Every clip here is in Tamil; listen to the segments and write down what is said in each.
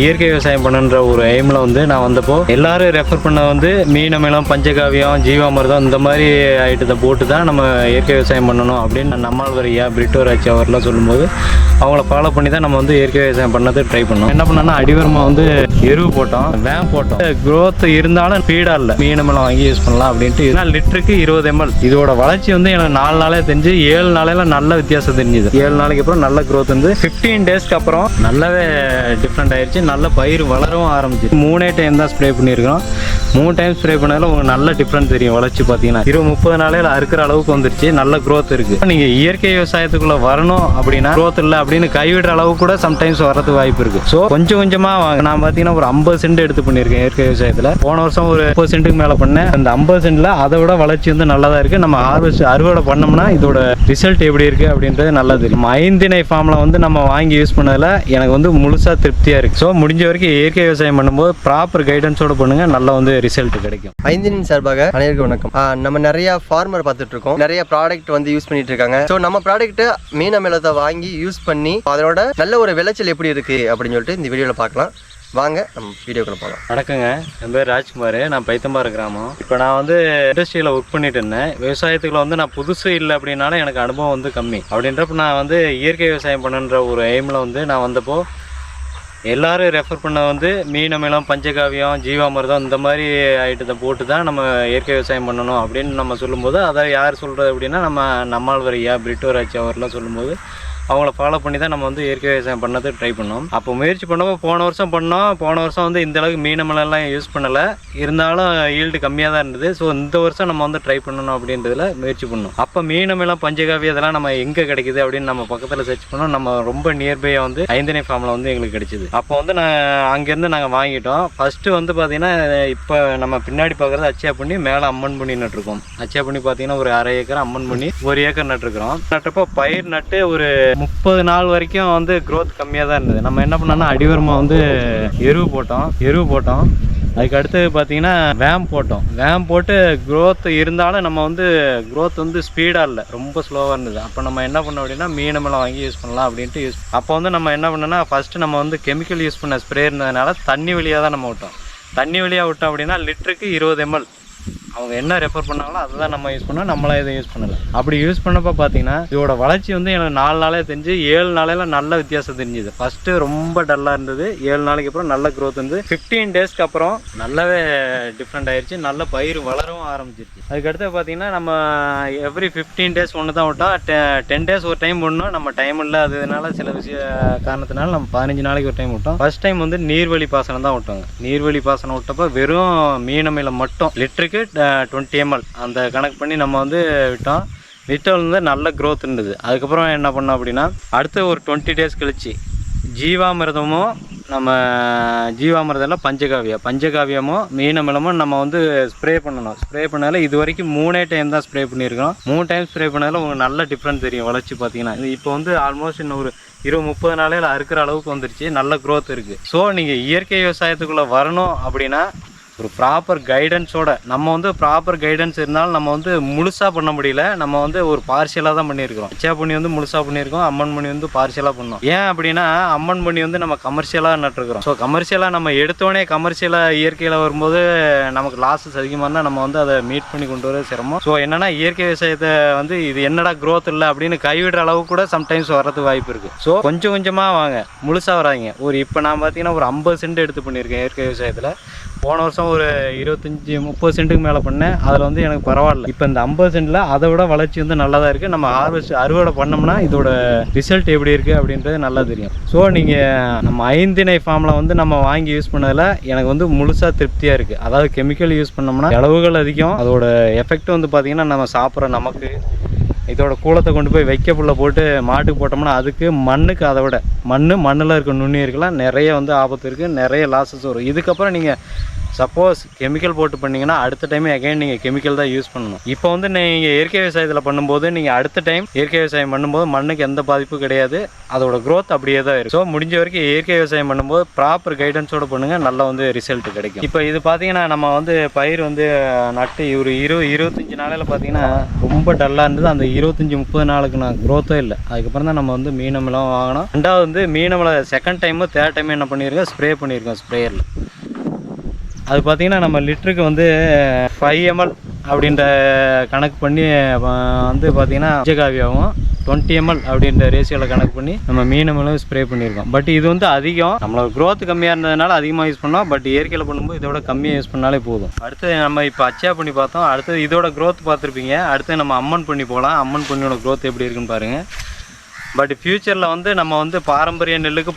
இயற்கை விவசாயம் பண்ணுன்ற ஒரு எய்மில் வந்து நான் வந்தப்போ எல்லாரும் ரெஃபர் பண்ண வந்து மீனமிலம், பஞ்சகாவியம், ஜீவாமிர்தம் இந்த மாதிரி ஐட்டத்தை போட்டு தான் நம்ம இயற்கை விவசாயம் பண்ணணும் அப்படின்னு நம்மாழ்வார் ஐயா, பிரிட்டோராட்சி அவர்லாம் சொல்லும்போது அவங்கள ஃபாலோ பண்ணி தான் நம்ம வந்து இயற்கை விவசாயம் பண்ணது ட்ரை பண்ணோம். என்ன பண்ணோம்னா அடிவரமாக வந்து எருவு போட்டோம், வேம் போட்டோம். க்ரோத் இருந்தாலும் ஸ்பீடாக இல்லை, மீனமிலம் வாங்கி யூஸ் பண்ணலாம் அப்படின்ட்டு. இதனால் லிட்டருக்கு 20 ml. இதோட வளர்ச்சி வந்து எனக்கு 4 நாளே தெரிஞ்சு 7 நாளையில நல்ல வித்தியாசம் தெரிஞ்சுது. 7 நாளைக்கு அப்புறம் நல்ல க்ரோத் வந்து 15 டேஸ்க்கு அப்புறம் நல்லாவே டிஃப்ரெண்ட் ஆயிடுச்சு. நல்ல பயிர் வளரவும் ஆரம்பிச்சு. 3 டைம் தான் ஸ்ப்ரே பண்ணியிருக்கோம். 3 டைம் ஸ்ப்ரே பண்ணதில் உங்களுக்கு நல்ல டிஃப்ரெண்ட் தெரியும். வளர்ச்சி பார்த்தீங்கன்னா 20-30 நாளையில் அறுக்கிற அளவுக்கு வந்துருச்சு. நல்ல க்ரோத் இருக்கு. நீங்க இயற்கை விவசாயத்துக்குள்ள வரணும் அப்படின்னா க்ரோத் இல்லை அப்படின்னு கைவிடுற அளவு கூட சம்டைம்ஸ் வரதுக்கு வாய்ப்பு இருக்கு. ஸோ கொஞ்சம் கொஞ்சமா வாங்க. நான் பார்த்தீங்கன்னா ஒரு 50 சென்ட் எடுத்து பண்ணியிருக்கேன் இயற்கை விவசாயத்தில். போன வருஷம் ஒரு 30 சென்ட்டுக்கு மேலே பண்ணேன். அந்த 50 சென்ட்ல அதை விட வளர்ச்சி வந்து நல்லதா இருக்கு. நம்ம அறுவடை பண்ணோம்னா இதோட ரிசல்ட் எப்படி இருக்கு அப்படின்றது நல்லா தெரியும். 5 திணை ஃபார்ம்ல வந்து நம்ம வாங்கி யூஸ் பண்ணதில் எனக்கு வந்து முழுசா திருப்தியா இருக்கு. ஸோ முடிஞ்ச வரைக்கும் இயற்கை விவசாயம் பண்ணும்போது ப்ராப்பர் கைடன்ஸோட பண்ணுங்க, நல்லா வந்து ரிசல்ட் கிடைக்கும். 5 திணை சார்பாக அனைவருக்கும் வணக்கம். நம்ம நிறைய ஃபார்மர் பார்த்துட்டு இருக்கோம், நிறைய ப்ராடக்ட் வந்து யூஸ் பண்ணிட்டு இருக்காங்க. ஸோ நம்ம ப்ராடக்ட் மீனமிலத்தை வாங்கி யூஸ் பண்ணி அதோட நல்ல ஒரு விளைச்சல் எப்படி இருக்கு அப்படின்னு சொல்லிட்டு இந்த வீடியோல பார்க்கலாம். வாங்க நம்ம வீடியோக்குள்ள போகலாம். வணக்கங்க, என் பேர் ராஜ்குமார். நான் பைத்தம்பாறை கிராமம். இப்போ நான் வந்து இண்டஸ்ட்ரியில் ஒர்க் பண்ணிட்டு இருந்தேன். விவசாயத்துக்குள்ள வந்து நான் புதுசு இல்லை அப்படின்னாலும் எனக்கு அனுபவம் வந்து கம்மி. அப்படின்றப்ப நான் வந்து இயற்கை விவசாயம் பண்ணுன்ற ஒரு எய்மில் வந்து நான் வந்தப்போ எல்லாரும் ரெஃபர் பண்ண வந்து மீனமிலம், பஞ்சகாவியம், ஜீவாமிர்தம் இந்த மாதிரி ஐட்டத்தை போட்டு தான் நம்ம இயற்கை விவசாயம் பண்ணணும் அப்படின்னு நம்ம சொல்லும்போது அதை யார் சொல்கிறது அப்படின்னா நம்மாழ்வார் ஐயா, பிரிட்டோராட்சி அவர்லாம் சொல்லும்போது அவங்கள ஃபாலோ பண்ணி தான் நம்ம வந்து இயற்கை விவசாயம் பண்ணது ட்ரை பண்ணோம். அப்போ முயற்சி பண்ணப்போ போன வருஷம் வந்து இந்த அளவுக்கு மீனமிலம்லாம் யூஸ் பண்ணலை. இருந்தாலும் ஈல்டு கம்மியாக தான் இருந்தது. ஸோ இந்த வருஷம் நம்ம வந்து ட்ரை பண்ணணும் அப்படின்றதுல முயற்சி பண்ணோம். அப்போ மீனமிலம், பஞ்சகாவி அதெல்லாம் நம்ம எங்கே கிடைக்குது அப்படின்னு நம்ம பக்கத்தில் சர்ச் பண்ணோம். நம்ம ரொம்ப நியர்பையாக வந்து 5 திணை ஃபார்மில் வந்து எங்களுக்கு கிடைச்சிது. அப்போ வந்து அங்கேருந்து நாங்கள் வாங்கிட்டோம். ஃபஸ்ட்டு வந்து பார்த்தீங்கன்னா இப்போ நம்ம பின்னாடி பார்க்குறது அச்சியா பண்ணி மேலே அம்மன் பண்ணி நட்டுருக்கோம். அச்சியா பண்ணி பார்த்தீங்கன்னா ஒரு 1/2 ஏக்கர், அம்மன் பண்ணி 1 ஏக்கர் நட்டுருக்குறோம். நட்டப்போ பயிர் நட்டு ஒரு 30 நாள் வரைக்கும் வந்து க்ரோத் கம்மியாக தான் இருந்தது. நம்ம என்ன பண்ணோம்னா அடிவரமாக வந்து எருவு போட்டோம். அதுக்கு அடுத்து பார்த்தீங்கன்னா வேம் போட்டு க்ரோத் இருந்தாலும் நம்ம வந்து க்ரோத் வந்து ஸ்பீடாக இல்லை, ரொம்ப ஸ்லோவாக இருந்தது. அப்போ நம்ம என்ன பண்ணோம் அப்படின்னா மீனமிலம் வாங்கி யூஸ் பண்ணலாம் அப்படின்ட்டு அப்போ வந்து நம்ம என்ன பண்ணோம்னா ஃபஸ்ட்டு நம்ம வந்து கெமிக்கல் யூஸ் பண்ண ஸ்ப்ரே இருந்ததுனால தண்ணி வழியாக தான் நம்ம விட்டோம். அப்படின்னா லிட்டருக்கு 20 ml. அவங்க என்ன ரெஃபர் பண்ணாங்களோ அதை தான் நம்ம யூஸ் பண்ணோம். நம்மளாம் எதுவும் யூஸ் பண்ணலை. அப்படி யூஸ் பண்ணப்போ பார்த்தீங்கன்னா இதோட வளர்ச்சி வந்து எனக்கு 4 நாளே தெரிஞ்சு 7 நாளையில நல்ல வித்தியாசம் தெரிஞ்சுது. ஃபஸ்ட்டு ரொம்ப டல்லாக இருந்தது. 7 நாளைக்கு அப்புறம் நல்ல க்ரோத் வந்து 15 டேஸ்க்கு அப்புறம் நல்லாவே டிஃப்ரெண்ட் ஆயிடுச்சு. நல்ல பயிர் வளரவும் ஆரம்பிச்சிருச்சு. அதுக்கடுத்து பார்த்தீங்கன்னா நம்ம எவ்ரி 15 டேஸ் ஒன்று தான் விட்டோம். 10 டேஸ் ஒரு டைம் விடணும். நம்ம டைம் இல்லை, அதனால சில காரணத்தினால நம்ம 15 நாளைக்கு ஒரு டைம் விட்டோம். ஃபர்ஸ்ட் டைம் வந்து நீர்வழி பாசனம் தான் விட்டோங்க. நீர்வழி பாசனம் விட்டப்போ வெறும் மீனமிலம் மட்டும் லிட்டருக்கு 20 ml அந்த கணக்கு பண்ணி நம்ம வந்து விட்டோம் வந்து நல்ல க்ரோத் இருந்தது. அதுக்கப்புறம் என்ன பண்ணோம் அப்படின்னா அடுத்து ஒரு 20 டேஸ் கழிச்சு ஜீவாமிர்தமும் பஞ்சகாவியமோ மீனமிலமோ நம்ம வந்து ஸ்ப்ரே பண்ணதில் இது வரைக்கும் 3 டைம் தான் ஸ்ப்ரே பண்ணியிருக்கோம். 3 டைம் ஸ்ப்ரே பண்ணதில் உங்களுக்கு நல்ல டிஃப்ரெண்ட் தெரியும். வளர்ச்சி பார்த்தீங்கன்னா இப்போ வந்து ஆல்மோஸ்ட் இன்னும் ஒரு 20-30 நாளையில் அறுக்கிற அளவுக்கு வந்துருச்சு. நல்ல க்ரோத் இருக்குது. ஸோ நீங்கள் இயற்கை விவசாயத்துக்குள்ளே வரணும் அப்படின்னா ஒரு ப்ராப்பர் கைடன்ஸோட நம்ம வந்து ப்ராப்பர் கைடன்ஸ் இருந்தாலும் நம்ம வந்து முழுசாக பண்ண முடியல. நம்ம வந்து ஒரு பார்ஷியலாக தான் பண்ணியிருக்கிறோம். அச்சா பண்ணி வந்து முழுசாக பண்ணியிருக்கோம், அம்மன் பண்ணி வந்து பார்ஷியலாக பண்ணோம். ஏன் அப்படின்னா அம்மன் பண்ணி வந்து நம்ம கமர்ஷியலாக நட்டுருக்கிறோம். ஸோ கமர்ஷியலாக நம்ம எடுத்தோடனே கமர்ஷியலாக இயற்கையில் வரும்போது நமக்கு லாஸஸ் அதிகமாக இருந்தால் நம்ம வந்து அதை மீட் பண்ணி கொண்டு வர சிரமம். ஸோ என்னன்னா இயற்கை விவசாயத்தை வந்து இது என்னடா க்ரோத் இல்லை அப்படின்னு கைவிடுற அளவுக்கு கூட சம்டைம்ஸ் வர்றதுக்கு வாய்ப்பு இருக்குது. ஸோ கொஞ்சம் கொஞ்சமாக வாங்க, முழுசாக வராதிங்க. இப்போ நான் பார்த்தீங்கன்னா ஒரு 50 சென்ட் எடுத்து பண்ணியிருக்கேன் இயற்கை விவசாயத்தில். போன வருஷம் ஒரு 25-30 சென்ட்டுக்கு மேலே பண்ணேன். அதில் வந்து எனக்கு பரவாயில்ல. இப்போ இந்த 50 சென்ட்டில் அதை விட வளர்ச்சி வந்து நல்லா தான் இருக்குது. நம்ம அறுவடை பண்ணோம்னா இதோட ரிசல்ட் எப்படி இருக்குது அப்படின்றது நல்லா தெரியும். ஸோ நீங்கள் நம்ம 5 திணை ஃபார்மில் வந்து நம்ம வாங்கி யூஸ் பண்ணதில் எனக்கு வந்து முழுசாக திருப்தியாக இருக்குது. அதாவது கெமிக்கல் யூஸ் பண்ணோம்னா செலவுகள் அதிகம். அதோட எஃபெக்ட் வந்து பார்த்திங்கன்னா நம்ம சாப்பிட்ற நமக்கு இதோட கூலத்தை கொண்டு போய் வைக்க புல்ல போட்டு மாட்டுக்கு போட்டோம்னா அதுக்கு மண்ணுக்கு அதை விட மண்ணில் இருக்க நுண்ணுயிர்கள்லாம் நிறைய வந்து ஆபத்து இருக்குது, நிறைய லாஸஸ் வரும். இதுக்கப்புறம் நீங்கள் சப்போஸ் கெமிக்கல் போட்டு பண்ணிங்கன்னா அடுத்த டைம் அகைன் நீங்கள் கெமிக்கல் தான் யூஸ் பண்ணணும். இப்போ வந்து நீங்கள் இயற்கை விவசாயத்தில் பண்ணும்போது நீங்கள் அடுத்த டைம் இயற்கை விவசாயம் பண்ணும்போது மண்ணுக்கு எந்த பாதிப்பும் கிடையாது, அதோட க்ரோத் அப்படியே தான் இருக்கும். ஸோ முடிஞ்ச வரைக்கும் இயற்கை விவசாயம் பண்ணும்போது ப்ராப்பர் கைடன்ஸோடு பண்ணுங்கள், நல்லா வந்து ரிசல்ட் கிடைக்கும். இப்போ இது பார்த்தீங்கன்னா நம்ம வந்து பயிர் வந்து நட்டு ஒரு 25 நாளையில் பார்த்தீங்கன்னா ரொம்ப டல்லாக இருந்தது. அந்த 25-30 நாளுக்கு நான் க்ரோத்தே இல்லை. அதுக்கப்புறம் தான் நம்ம வந்து மீனமிலம் வாங்கினோம். ரெண்டாவது வந்து மீனமில் செகண்ட் டைமு தேர்ட் டைம் என்ன பண்ணியிருக்கோம், ஸ்ப்ரே பண்ணியிருக்கோம் ஸ்ப்ரேயரில். அது பார்த்திங்கன்னா நம்ம லிட்டருக்கு வந்து 5 ml அப்படின்ற கணக்கு பண்ணி வந்து பார்த்திங்கன்னா பஞ்சகாவியாகவும் 20 ml அப்படின்ற ரேஷியோவில் கணக்கு பண்ணி நம்ம மீனமிலும் ஸ்ப்ரே பண்ணியிருக்கோம். பட் இது வந்து அதிகம், நம்மளோட க்ரோத் கம்மியாக இருந்ததுனால அதிகமாக யூஸ் பண்ணோம். பட் இயற்கையில் பண்ணும்போது இதோட கம்மியாக யூஸ் பண்ணாலே போதும். அடுத்து நம்ம இப்போ அச்சா பண்ணி பார்த்தோம். அடுத்தது இதோட க்ரோத் பார்த்துருப்பீங்க. அடுத்து நம்ம அம்மன் பண்ணி போகலாம். அம்மன் பண்ணியோட க்ரோத் எப்படி இருக்குன்னு பாருங்கள். பட் ஃப்யூச்சரில் வந்து நம்ம வந்து பாரம்பரிய நெல்லுக்கு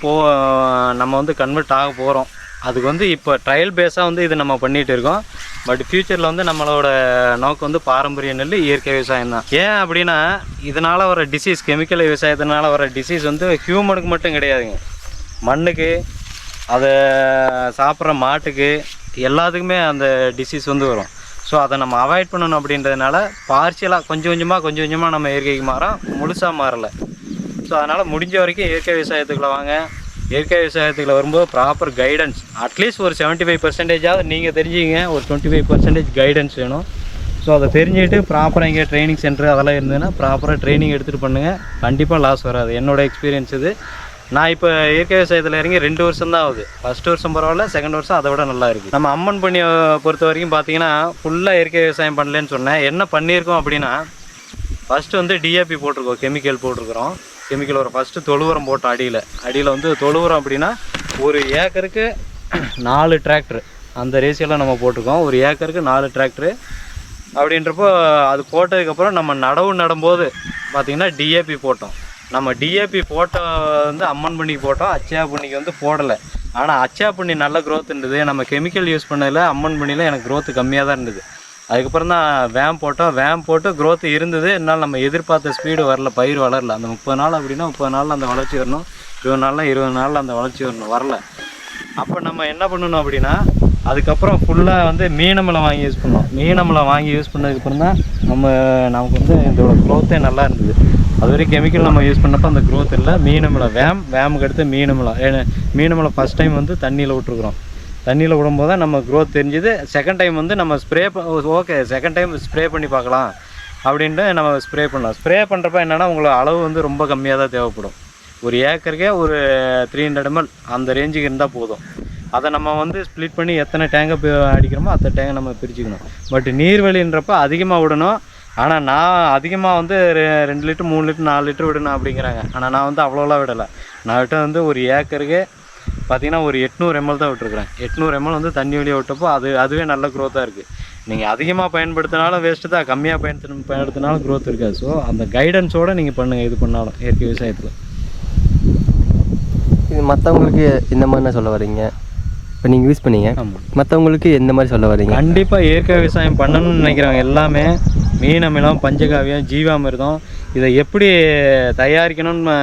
நம்ம வந்து கன்வெர்ட் ஆக போகிறோம். அதுக்கு வந்து இப்போ ட்ரையல் பேஸாக வந்து இது நம்ம பண்ணிகிட்டு இருக்கோம். பட் ஃப்யூச்சரில் வந்து நம்மளோட நோக்கம் வந்து பாரம்பரிய நெல் இயற்கை விவசாயம் தான். ஏன் அப்படின்னா இதனால் வர டிசீஸ், கெமிக்கல் விவசாயத்தினால வர டிசீஸ் வந்து ஹியூமனுக்கு மட்டும் கிடையாதுங்க, மண்ணுக்கு, அதை சாப்பிட்ற மாட்டுக்கு, எல்லாத்துக்குமே அந்த டிசீஸ் வந்து வரும். ஸோ அதை நம்ம அவாய்ட் பண்ணணும் அப்படின்றதுனால பார்ஷியலாக கொஞ்சம் கொஞ்சமாக நம்ம இயற்கைக்கு மாறோம், முழுசாக மாறலை. ஸோ அதனால் முடிஞ்ச வரைக்கும் இயற்கை விவசாயத்துக்குள்ள வாங்க. இயற்கை விவசாயத்துக்குள்ள வரும்போது ப்ராப்பர் கைடன்ஸ், அட்லீஸ்ட் ஒரு 75% நீங்கள் தெரிஞ்சுங்க. ஒரு 25% கைடன்ஸ் வேணும். ஸோ அதை தெரிஞ்சுக்கிட்டு ப்ராப்பராக இங்கே ட்ரைனிங் சென்டர் அதெல்லாம் இருந்ததுன்னா ப்ராப்பராக ட்ரைனிங் எடுத்துகிட்டு பண்ணுங்கள், கண்டிப்பாக லாஸ் வராது. என்னோடய எக்ஸ்பீரியன்ஸ் இது. நான் இப்போ இயற்கை விவசாயத்தில் இறங்கி 2 வருஷம் தான் ஆகுது. ஃபஸ்ட் வருஷம் பரவாயில்ல, செகண்ட் வருஷம் அதை விட நல்லா இருக்குது. நம்ம அம்மன் பண்ணியை பொறுத்த வரைக்கும் பார்த்தீங்கன்னா ஃபுல்லாக இயற்கை விவசாயம் பண்ணலன்னு சொன்னேன். என்ன பண்ணியிருக்கோம் அப்படின்னா ஃபஸ்ட்டு வந்து டிஏபி போட்டிருக்கோம், கெமிக்கல் போட்டிருக்கிறோம். கெமிக்கல் ஒரு ஃபஸ்ட்டு தொழு உரம் போட்டோம். அடியில் வந்து தொழு உரம் அப்படின்னா ஒரு ஏக்கருக்கு 4 டிராக்டர் அந்த ரேஷியோவில் நம்ம போட்டிருக்கோம். ஒரு ஏக்கருக்கு 4 டிராக்டரு அப்படின்றப்போ அது போட்டதுக்கப்புறம் நம்ம நடும்போது பார்த்திங்கன்னா டிஏபி போட்டோம். நம்ம டிஏபி போட்ட வந்து அம்மன் பண்ணிக்கு போட்டோம், அச்சா பண்ணிக்கு வந்து போடலை. ஆனால் அச்சா பண்ணி நல்ல க்ரோத் இருந்தது. நம்ம கெமிக்கல் யூஸ் பண்ணதில் அம்மன் பண்ணியில் எனக்கு க்ரோத்து கம்மியாக தான் இருந்தது. அதுக்கப்புறம் தான் வேம் போட்டோம். வேம் போட்டு க்ரோத்து இருந்தது, என்னால் நம்ம எதிர்பார்த்த ஸ்பீடு வரல, பயிர் வளரல. அந்த 30 நாள் அப்படின்னா 30 நாளில் அந்த வளர்ச்சி வரணும், 20 நாளில் 20 நாளில் அந்த வளர்ச்சி வரல. அப்போ நம்ம என்ன பண்ணணும் அப்படின்னா அதுக்கப்புறம் ஃபுல்லாக வந்து மீனமிலம் வாங்கி யூஸ் பண்ணோம். மீனமிலம் வாங்கி யூஸ் பண்ணதுக்கப்புறம் தான் நமக்கு வந்து இதோட க்ரோத்தே நல்லா இருந்தது. அதுவரை கெமிக்கல் நம்ம யூஸ் பண்ணப்போ அந்த க்ரோத் இல்லை. மீனமிலம் வேமுக்கு அடுத்து மீனமிலம் ஃபஸ்ட் டைம் வந்து தண்ணியில் விட்டுருக்குறோம். தண்ணியில் விடும்போது தான் நம்ம க்ரோத் தெரிஞ்சுது. செகண்ட் டைம் வந்து நம்ம செகண்ட் டைம் ஸ்ப்ரே பண்ணி பார்க்கலாம் அப்படின்ட்டு நம்ம ஸ்ப்ரே பண்ணலாம். ஸ்ப்ரே பண்ணுறப்ப என்னென்னா உங்களுக்கு அளவு வந்து ரொம்ப கம்மியாக தான் தேவைப்படும். ஒரு ஏக்கருக்கே ஒரு 300 ml அந்த ரேஞ்சுக்கு இருந்தால் போதும். அதை நம்ம வந்து ஸ்ப்ளிட் பண்ணி எத்தனை டேங்கை அடிக்கிறோமோ அத்தனை டேங்கை நம்ம பிரிச்சுக்கணும். பட் நீர்வழின்றப்ப அதிகமாக விடணும். ஆனால் நான் அதிகமாக வந்து 2 லிட்டர் 3 லிட்டர் 4 லிட்டர் விடணும் அப்படிங்கிறாங்க. ஆனால் நான் வந்து அவ்வளோலாம் விடலை. நான் விட்ட வந்து ஒரு ஏக்கருக்கு பார்த்திங்கன்னா ஒரு 800 ml தான் விட்டுருக்குறேன். 800 ml வந்து தண்ணி வழியாக விட்டப்போ அதுவே நல்ல க்ரோத்தாக இருக்குது. நீங்கள் அதிகமாக பயன்படுத்தினாலும் வேஸ்ட்டு தான், கம்மியாக பயன்படுத்தினாலும் க்ரோத் இருக்காது. ஸோ அந்த கைடன்ஸோடு நீங்கள் பண்ணுங்கள் எது பண்ணாலும் இயற்கை விவசாயத்தில். இது மற்றவங்களுக்கு இந்த மாதிரி என்ன சொல்ல வரீங்க? இப்போ நீங்கள் யூஸ் பண்ணீங்க, மற்றவங்களுக்கு எந்த மாதிரி சொல்ல வரீங்க? கண்டிப்பாக இயற்கை விவசாயம் பண்ணணும்னு நினைக்கிறவங்க எல்லாமே மீனமிலம், பஞ்சகாவியம், ஜீவாமிர்தம் இதை எப்படி தயாரிக்கணும்னு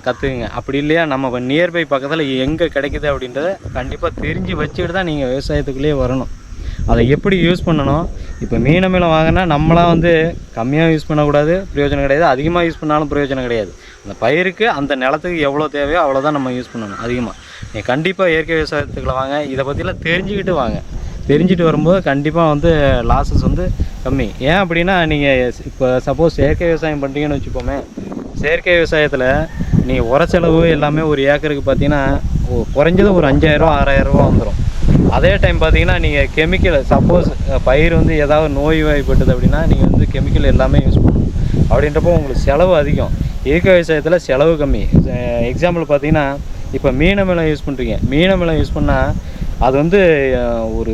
கற்றுக்குங்க. அப்படி இல்லையா நம்ம நியர்பை பக்கத்தில் எங்கே கிடைக்குது அப்படின்றத கண்டிப்பாக தெரிஞ்சு வச்சுக்கிட்டு தான் நீங்கள் விவசாயத்துக்குள்ளேயே வரணும். அதை எப்படி யூஸ் பண்ணணும். இப்போ மீனமிலம் வாங்கினா நம்மளாம் வந்து கம்மியாக யூஸ் பண்ணக்கூடாது, பிரயோஜனம் கிடையாது. அதிகமாக யூஸ் பண்ணாலும் பிரயோஜனம் கிடையாது. அந்த பயிருக்கு அந்த நிலத்துக்கு எவ்வளோ தேவையோ அவ்வளோதான் நம்ம யூஸ் பண்ணணும். அதிகமாக நீங்கள் கண்டிப்பாக இயற்கை விவசாயத்துக்குள்ள வாங்க. இதை பற்றிலாம் தெரிஞ்சுக்கிட்டு வாங்க. தெரிஞ்சுட்டு வரும்போது கண்டிப்பாக வந்து லாஸஸ் வந்து கம்மி. ஏன் அப்படின்னா நீங்கள் இப்போ சப்போஸ் செயற்கை விவசாயம் பண்ணுறீங்கன்னு வச்சுப்போமே, செயற்கை விவசாயத்தில் நீங்கள் உர செலவு எல்லாமே ஒரு ஏக்கருக்கு பார்த்தீங்கன்னா குறைஞ்சது ஒரு 5000-6000 ரூபா வந்துடும். அதே டைம் பார்த்தீங்கன்னா நீங்கள் கெமிக்கல் சப்போஸ் பயிர் வந்து ஏதாவது நோய் வாய்ப்பட்டது அப்படின்னா நீங்கள் வந்து கெமிக்கல் எல்லாமே யூஸ் பண்ணணும். அப்படின்றப்போ உங்களுக்கு செலவு அதிகம். இயற்கை விவசாயத்தில் செலவு கம்மி. எக்ஸாம்பிள் பார்த்தீங்கன்னா இப்போ மீனமிலம் யூஸ் பண்ணுறீங்க. மீனமிலம் யூஸ் பண்ணால் அது வந்து ஒரு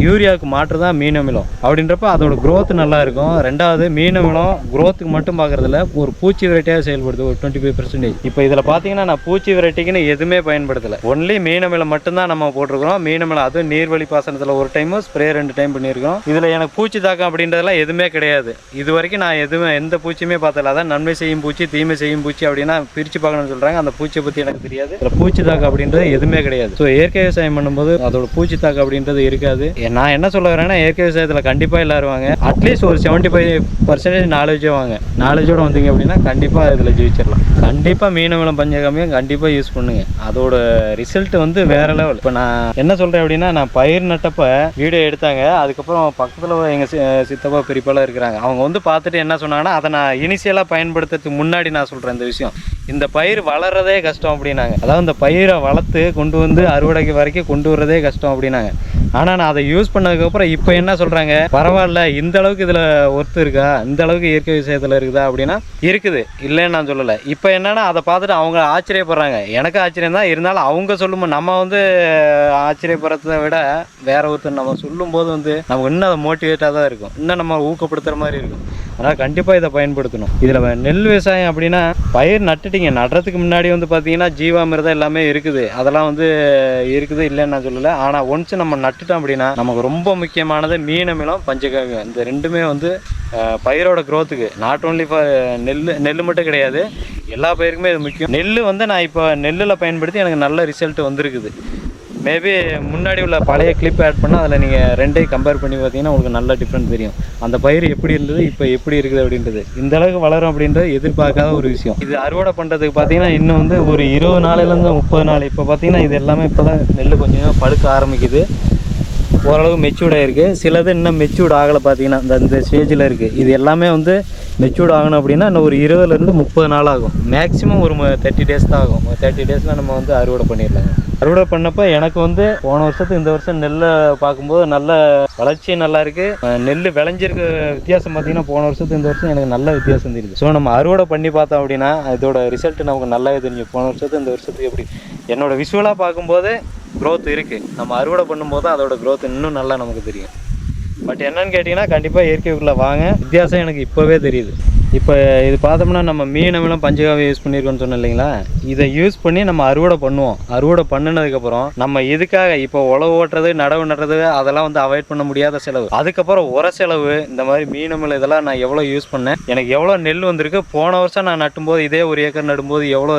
யூரியாவுக்கு மாற்று தான் மீனமிலம். அப்படின்றப்ப அதோட க்ரோத் நல்லா இருக்கும். ரெண்டாவது மீனமிலம் க்ரோத்துக்கு மட்டும் பார்க்குறதில்ல, ஒரு பூச்சி வெரைட்டியாக செயல்படுது ஒரு 25%. இப்போ இதில் பார்த்தீங்கன்னா நான் பூச்சி வெரைட்டிக்குன்னு எதுவுமே பயன்படுத்தலை. ஒன்லி மீனமிலம் மட்டும்தான் நம்ம போட்டிருக்கிறோம். மீனமிலம் அதுவும் நீர்வழி பாசனத்தில் ஒரு டைமோ ஸ்ப்ரே 2 டைம் பண்ணியிருக்கோம். இதில் எனக்கு பூச்சி தாக்கம் அப்படின்றதெல்லாம் எதுவுமே கிடையாது. இது வரைக்கும் நான் எந்த பூச்சியுமே பார்த்ததில்ல. அதான் நன்மை செய்யும் பூச்சி, தீமை செய்யும் பூச்சி அப்படின்னா பிரித்து பார்க்கணும்னு சொல்கிறாங்க. அந்த பூச்சியை பற்றி எனக்கு தெரியாது. இதில் பூச்சி தாக்கம் அப்படின்றது எதுவுமே கிடையாது. ஸோ இயற்கை விவசாயம் பண்ணும்போது அதோட பூச்சி தாக்கு அப்படின்றது இருக்காது. நான் என்ன சொல்ல வரேன்னா இயற்கை விவசாயத்தில் கண்டிப்பாக எல்லாரும் வாங்க. அட்லீஸ்ட் ஒரு 75% நாலேஜே வாங்க. நாலேஜோட வந்தீங்க அப்படின்னா கண்டிப்பாக இதில் ஜெயிச்சிடலாம். கண்டிப்பாக மீன் அமிலம் பஞ்சகாவியம் கண்டிப்பாக யூஸ் பண்ணுங்க. அதோட ரிசல்ட் வந்து வேற லெவல். இப்போ நான் என்ன சொல்கிறேன் அப்படின்னா, நான் பயிர் நட்டப்ப வீடியோ எடுத்தாங்க. அதுக்கப்புறம் பக்கத்தில் எங்கள் சித்தப்பா பெரியப்பாலாம் இருக்கிறாங்க. அவங்க வந்து பார்த்துட்டு என்ன சொன்னாங்கன்னா, அதை நான் இனிஷியலாக பயன்படுத்துறதுக்கு முன்னாடி நான் சொல்கிறேன் இந்த விஷயம். இந்த பயிர் வளர்றதே கஷ்டம் அப்படின்னாங்க. அதாவது இந்த பயிரை வளர்த்து கொண்டு வந்து அறுவடைக்கு வரைக்கும் கொண்டு வரதே கஷ்டம் அப்படின்னாங்க. ஆனால் நான் அதை யூஸ் பண்ணதுக்கப்புறம் இப்போ என்ன சொல்கிறாங்க, பரவாயில்ல இந்த அளவுக்கு இதில் ஒர்த்து இருக்கா, இந்த அளவுக்கு இயற்கை விஷயத்தில் இருக்குதா அப்படின்னா இருக்குது, இல்லைன்னு நான் சொல்லலை. இப்போ என்னன்னா அதை பார்த்துட்டு அவங்க ஆச்சரியப்படுறாங்க. எனக்கு ஆச்சரியம் தான், இருந்தாலும் அவங்க சொல்லும்போது நம்ம வந்து ஆச்சரியப்படுறதை விட வேற ஒருத்தர் நம்ம சொல்லும்போது வந்து நமக்கு இன்னும் அதை மோட்டிவேட்டாக தான் இருக்கும், இன்னும் நம்ம ஊக்கப்படுத்துகிற மாதிரி இருக்கும். அதனால் கண்டிப்பாக இதை பயன்படுத்தணும். இதில் நெல் விவசாயம் அப்படின்னா பயிர் நட்டுட்டீங்க, நடுறதுக்கு முன்னாடி வந்து பார்த்தீங்கன்னா ஜீவாமிர்தம் எல்லாமே இருக்குது, அதெல்லாம் வந்து இருக்குது, இல்லைன்னு நான் சொல்லலை. ஆனால் ஒன்ஸ் நம்ம நட்டுட்டோம் அப்படின்னா நமக்கு ரொம்ப முக்கியமானது மீன் அமிலம் பஞ்சகாவியம். இந்த ரெண்டுமே வந்து பயிரோட க்ரோத்துக்கு நாட் ஓன்லி ஃபார் நெல் மட்டும் கிடையாது, எல்லா பயிருக்குமே இது முக்கியம். நெல் வந்து நான் இப்போ நெல்லில் பயன்படுத்தி எனக்கு நல்ல ரிசல்ட் வந்திருக்குது. மேபி முன்னாடி உள்ள பழைய கிளிப் ஆட் பண்ணால் அதில் நீங்கள் ரெண்டையும் கம்பேர் பண்ணி பார்த்தீங்கன்னா உங்களுக்கு நல்ல டிஃப்ரெண்ட் தெரியும். அந்த பயிர் எப்படி இருந்தது, இப்போ எப்படி இருக்குது அப்படின்றது. இந்த அளவுக்கு வளரும் அப்படின்றது எதிர்பார்க்காத ஒரு விஷயம். இது அறுவடை பண்ணுறதுக்கு பார்த்தீங்கன்னா இன்னும் வந்து ஒரு 20 நாளிலேருந்து 30 நாள். இப்போ பார்த்தீங்கன்னா இது எல்லாமே இப்போ தான் நெல் கொஞ்சம் பழுக்க ஆரம்பிக்குது, ஓரளவு மெச்சூர்ட் ஆகிருக்கு. சிலது இன்னும் மெச்சூர்ட் ஆகலை, பார்த்தீங்கன்னா இந்த ஸ்டேஜில் இருக்குது. இது எல்லாமே வந்து மெச்சூர்ட் ஆகணும் அப்படின்னா இன்னும் ஒரு 20லேருந்து 30 நாள் ஆகும். மேக்ஸிமம் ஒரு 30 டேஸ் தான் ஆகும். 30 டேஸில் நம்ம வந்து அறுவடை பண்ணிடலாங்க. அறுவடை பண்ணப்போ எனக்கு வந்து போன வருஷத்துக்கு இந்த வருஷம் நெல்லை பார்க்கும்போது நல்ல வளர்ச்சி நல்லா இருக்குது. நெல் விளைஞ்சிருக்க வித்தியாசம் பார்த்தீங்கன்னா போன வருஷத்துக்கு இந்த வருஷம் எனக்கு நல்ல வித்தியாசம் தெரியுது. ஸோ நம்ம அறுவடை பண்ணி பார்த்தோம் அப்படின்னா இதோட ரிசல்ட் நமக்கு நல்லாவே தெரிஞ்சு. போன வருஷத்துக்கு இந்த வருஷத்துக்கு எப்படி என்னோட விஷுவலாக பார்க்கும்போது க்ரோத் இருக்குது. நம்ம அறுவடை பண்ணும்போது அதோட க்ரோத் இன்னும் நல்லா நமக்கு தெரியும். பட் என்னன்னு கேட்டிங்கன்னா கண்டிப்பாக இயற்கைக்குள்ளே வாங்க, வித்தியாசம் எனக்கு இப்போவே தெரியுது. இப்போ இது பார்த்தோம்னா நம்ம மீன் அமிலம் பஞ்சகாவியம் யூஸ் பண்ணியிருக்கோன்னு சொன்னோம் இல்லைங்களா, இதை யூஸ் பண்ணி நம்ம அறுவடை பண்ணுவோம். அறுவடை பண்ணினதுக்கப்புறம் நம்ம இதுக்காக இப்போ உழவு ஓட்டுறது, நடவு நடுறது அதெல்லாம் வந்து அவாய்ட் பண்ண முடியாத செலவு. அதுக்கப்புறம் உர செலவு, இந்த மாதிரி மீன் அமிலம் இதெல்லாம் நான் எவ்வளோ யூஸ் பண்ணேன், எனக்கு எவ்வளோ நெல் வந்திருக்கு. போன வருஷம் நான் நட்டும்போது இதே 1 ஏக்கர் நடும்போது எவ்வளோ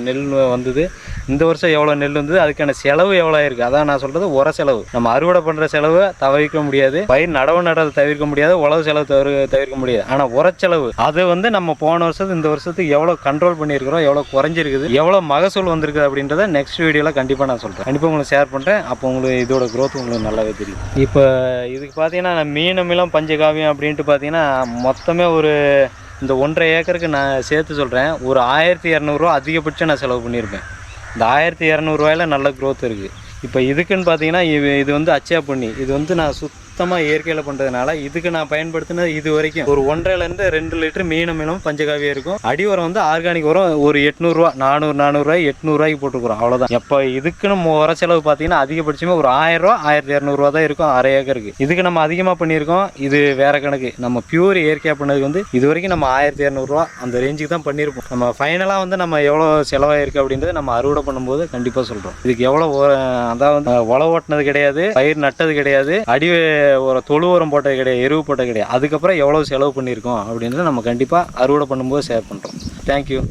நெல் வந்தது, இந்த வருஷம் எவ்வளோ நெல் வந்தது, அதுக்கான செலவு எவ்வளோ இருக்குது. அதான் நான் சொல்கிறது உர செலவு. நம்ம அறுவடை பண்ணுற செலவை தவிர்க்க முடியாது, பயிர் நடவு நடுறதை தவிர்க்க முடியாது, உழவு செலவு தவிர்க்க முடியாது. ஆனால் உரச்செலவு அது வந்து நம்ம போன வருஷத்துக்கு இந்த வருஷத்துக்கு எவ்வளோ கண்ட்ரோல் பண்ணியிருக்கிறோம், எவ்வளோ குறைஞ்சிருக்குது, எவ்வளோ மகசூல் வந்திருக்கு அப்படின்றத நெக்ஸ்ட் வீடியோவில் கண்டிப்பாக நான் சொல்கிறேன். கண்டிப்பாக உங்களுக்கு ஷேர் பண்ணுறேன். அப்போ உங்களுக்கு இதோட க்ரோத் உங்களுக்கு நல்லாவே தெரியும். இப்போ இதுக்கு பார்த்தீங்கன்னா நான் மீன் அமிலம் பஞ்சகாவியம் அப்படின்ட்டு பார்த்தீங்கன்னா மொத்தமே ஒரு இந்த 1.5 ஏக்கருக்கு நான் சேர்த்து சொல்கிறேன், ஒரு 1200 ரூபா அதிகபட்சம் நான் செலவு பண்ணியிருப்பேன். இந்த 1200 ரூபாயில் நல்ல க்ரோத் இருக்குது. இப்போ இதுக்குன்னு பார்த்தீங்கன்னா இது வந்து அச்சா பண்ணி, இது வந்து நான் சுத்தமாக இயற்கையில் பண்ணுறதுனால இதுக்கு நான் பயன்படுத்தினது இது வரைக்கும் ஒரு 1.5லேருந்து 2 லிட்டர் மீன் அமிலம் பஞ்சகாவியம் இருக்கும். அடி உரம் வந்து ஆர்கானிக் உரம் ஒரு 800 ரூபா, 400 ரூபாய் 800 ரூபாய்க்கு போட்டுக்கிறோம், அவ்வளோதான். எப்போ இதுக்குன்னு உர செலவு பார்த்தீங்கன்னா அதிகபட்சமே ஒரு 1000 ரூபா 1200 ரூபா தான் இருக்கும் 1/2 ஏக்கருக்கு. இதுக்கு நம்ம அதிகமாக பண்ணியிருக்கோம், இது வேற கணக்கு. நம்ம பியூர் இயற்கையாக பண்ணதுக்கு வந்து இது வரைக்கும் நம்ம 1200 ரூபா அந்த ரேஞ்சுக்கு தான் பண்ணியிருப்போம். நம்ம ஃபைனலாக வந்து நம்ம எவ்வளோ செலவாயிருக்கு அப்படின்றது நம்ம அறுவடை பண்ணும்போது கண்டிப்பாக சொல்கிறோம். இதுக்கு எவ்வளோ அதாவது உழவு ஓட்டினது கிடையாது, பயிர் நட்டது கிடையாது, அடி ஒரு தொழு உரம் போட்டது கிடையாது, எருவு போட்டது கிடையாது. அதுக்கப்புறம் எவ்வளோ செலவு பண்ணியிருக்கோம் அப்படின்றத நம்ம கண்டிப்பாக அறுவடை பண்ணும்போது ஷேர் பண்ணுறோம். தேங்க்யூ.